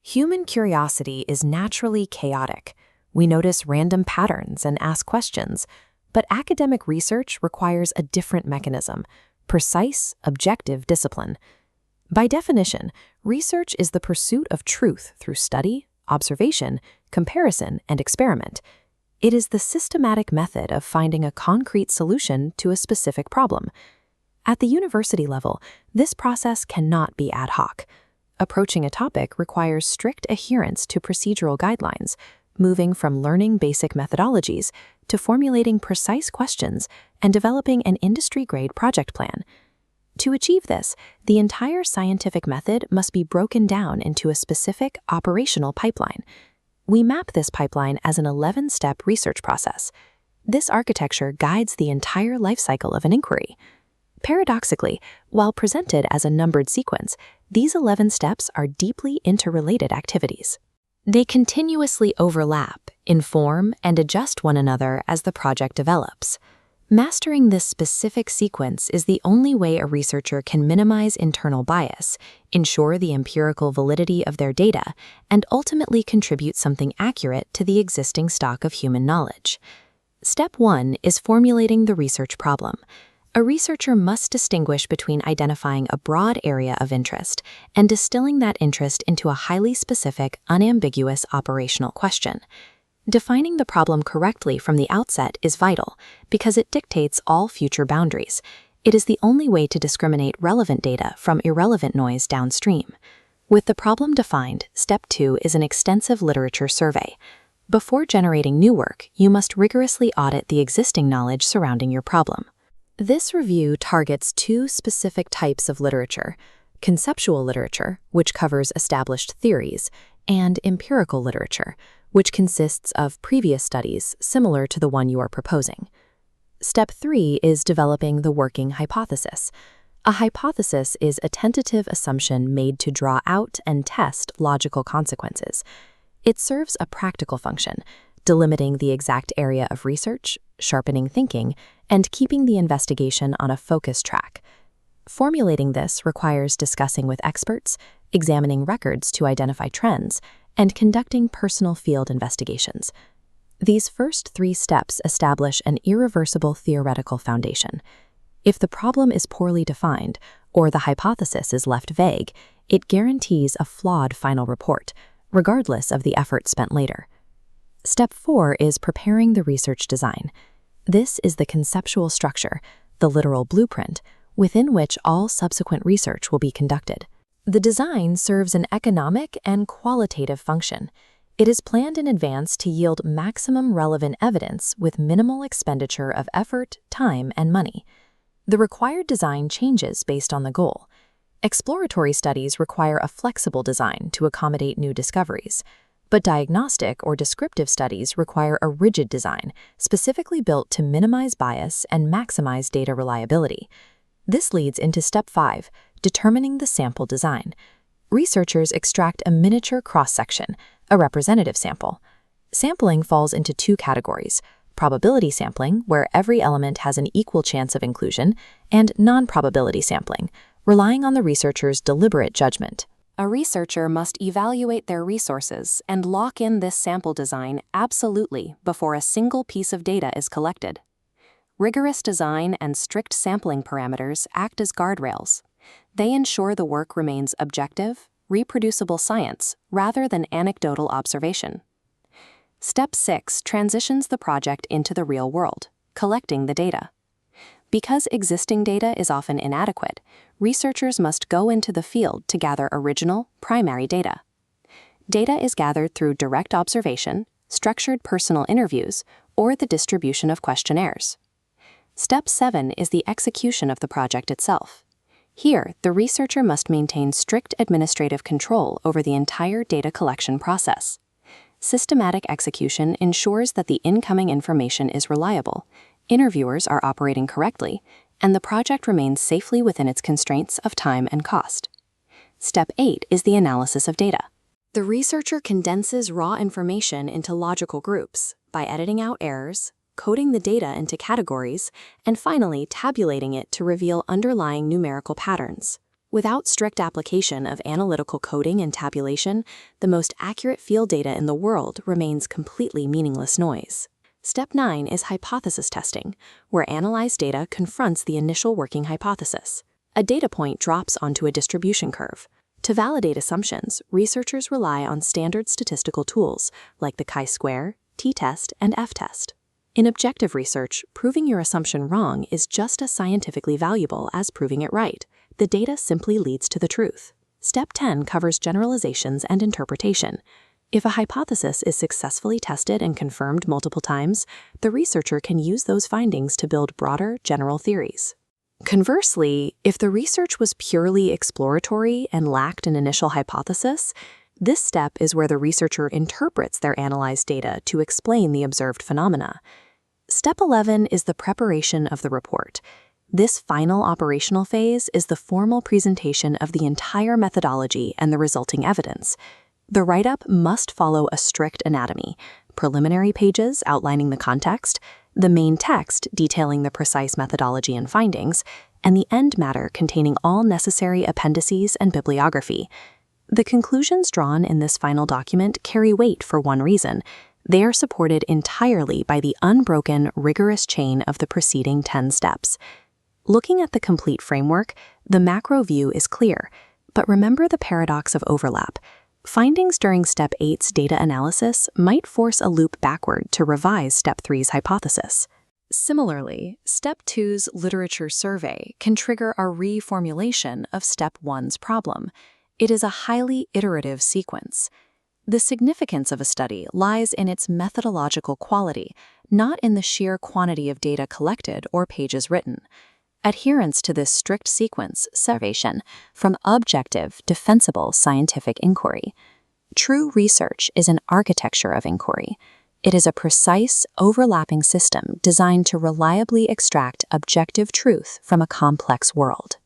Human curiosity is naturally chaotic. We notice random patterns and ask questions, but academic research requires a different mechanism: precise, objective discipline. By definition, research is the pursuit of truth through study, observation, comparison, and experiment. It is the systematic method of finding a concrete solution to a specific problem. At the university level, this process cannot be ad hoc. Approaching a topic requires strict adherence to procedural guidelines, moving from learning basic methodologies to formulating precise questions and developing an industry-grade project plan. To achieve this, the entire scientific method must be broken down into a specific operational pipeline. We map this pipeline as an 11-step research process. This architecture guides the entire life cycle of an inquiry. Paradoxically, while presented as a numbered sequence, these 11 steps are deeply interrelated activities. They continuously overlap, inform, and adjust one another as the project develops. Mastering this specific sequence is the only way a researcher can minimize internal bias, ensure the empirical validity of their data, and ultimately contribute something accurate to the existing stock of human knowledge. Step 1 is formulating the research problem. A researcher must distinguish between identifying a broad area of interest and distilling that interest into a highly specific, unambiguous operational question. Defining the problem correctly from the outset is vital because it dictates all future boundaries. It is the only way to discriminate relevant data from irrelevant noise downstream. With the problem defined, step 2 is an extensive literature survey. Before generating new work, you must rigorously audit the existing knowledge surrounding your problem. This review targets two specific types of literature: conceptual literature, which covers established theories, and empirical literature, which consists of previous studies similar to the one you are proposing. Step 3 is developing the working hypothesis. A hypothesis is a tentative assumption made to draw out and test logical consequences. It serves a practical function, delimiting the exact area of research, sharpening thinking, and keeping the investigation on a focused track. Formulating this requires discussing with experts, examining records to identify trends, and conducting personal field investigations. These first 3 steps establish an irreversible theoretical foundation. If the problem is poorly defined, or the hypothesis is left vague, it guarantees a flawed final report, regardless of the effort spent later. Step 4 is preparing the research design. This is the conceptual structure, the literal blueprint, within which all subsequent research will be conducted. The design serves an economic and qualitative function. It is planned in advance to yield maximum relevant evidence with minimal expenditure of effort, time, and money. The required design changes based on the goal. Exploratory studies require a flexible design to accommodate new discoveries, but diagnostic or descriptive studies require a rigid design, specifically built to minimize bias and maximize data reliability. This leads into step 5, determining the sample design. Researchers extract a miniature cross-section, a representative sample. Sampling falls into 2 categories: probability sampling, where every element has an equal chance of inclusion, and non-probability sampling, relying on the researcher's deliberate judgment. A researcher must evaluate their resources and lock in this sample design absolutely before a single piece of data is collected. Rigorous design and strict sampling parameters act as guardrails. They ensure the work remains objective, reproducible science rather than anecdotal observation. Step 6 transitions the project into the real world, collecting the data. Because existing data is often inadequate, researchers must go into the field to gather original, primary data. Data is gathered through direct observation, structured personal interviews, or the distribution of questionnaires. Step 7 is the execution of the project itself. Here, the researcher must maintain strict administrative control over the entire data collection process. Systematic execution ensures that the incoming information is reliable, interviewers are operating correctly, and the project remains safely within its constraints of time and cost. Step 8 is the analysis of data. The researcher condenses raw information into logical groups by editing out errors, coding the data into categories, and finally tabulating it to reveal underlying numerical patterns. Without strict application of analytical coding and tabulation, the most accurate field data in the world remains completely meaningless noise. Step 9 is hypothesis testing, where analyzed data confronts the initial working hypothesis. A data point drops onto a distribution curve. To validate assumptions, researchers rely on standard statistical tools like the chi-square, t-test, and f-test. In objective research, proving your assumption wrong is just as scientifically valuable as proving it right. The data simply leads to the truth. Step 10 covers generalizations and interpretation. If a hypothesis is successfully tested and confirmed multiple times, the researcher can use those findings to build broader, general theories. Conversely, if the research was purely exploratory and lacked an initial hypothesis, this step is where the researcher interprets their analyzed data to explain the observed phenomena. Step 11 is the preparation of the report. This final operational phase is the formal presentation of the entire methodology and the resulting evidence. The write-up must follow a strict anatomy: preliminary pages outlining the context, the main text detailing the precise methodology and findings, and the end matter containing all necessary appendices and bibliography. The conclusions drawn in this final document carry weight for one reason: they are supported entirely by the unbroken, rigorous chain of the preceding 10 steps. Looking at the complete framework, the macro view is clear, but remember the paradox of overlap. Findings during Step 8's data analysis might force a loop backward to revise Step 3's hypothesis. Similarly, Step 2's literature survey can trigger a reformulation of Step 1's problem. It is a highly iterative sequence. The significance of a study lies in its methodological quality, not in the sheer quantity of data collected or pages written. Adherence to this strict sequence separation from objective, defensible scientific inquiry. True research is an architecture of inquiry. It is a precise, overlapping system designed to reliably extract objective truth from a complex world.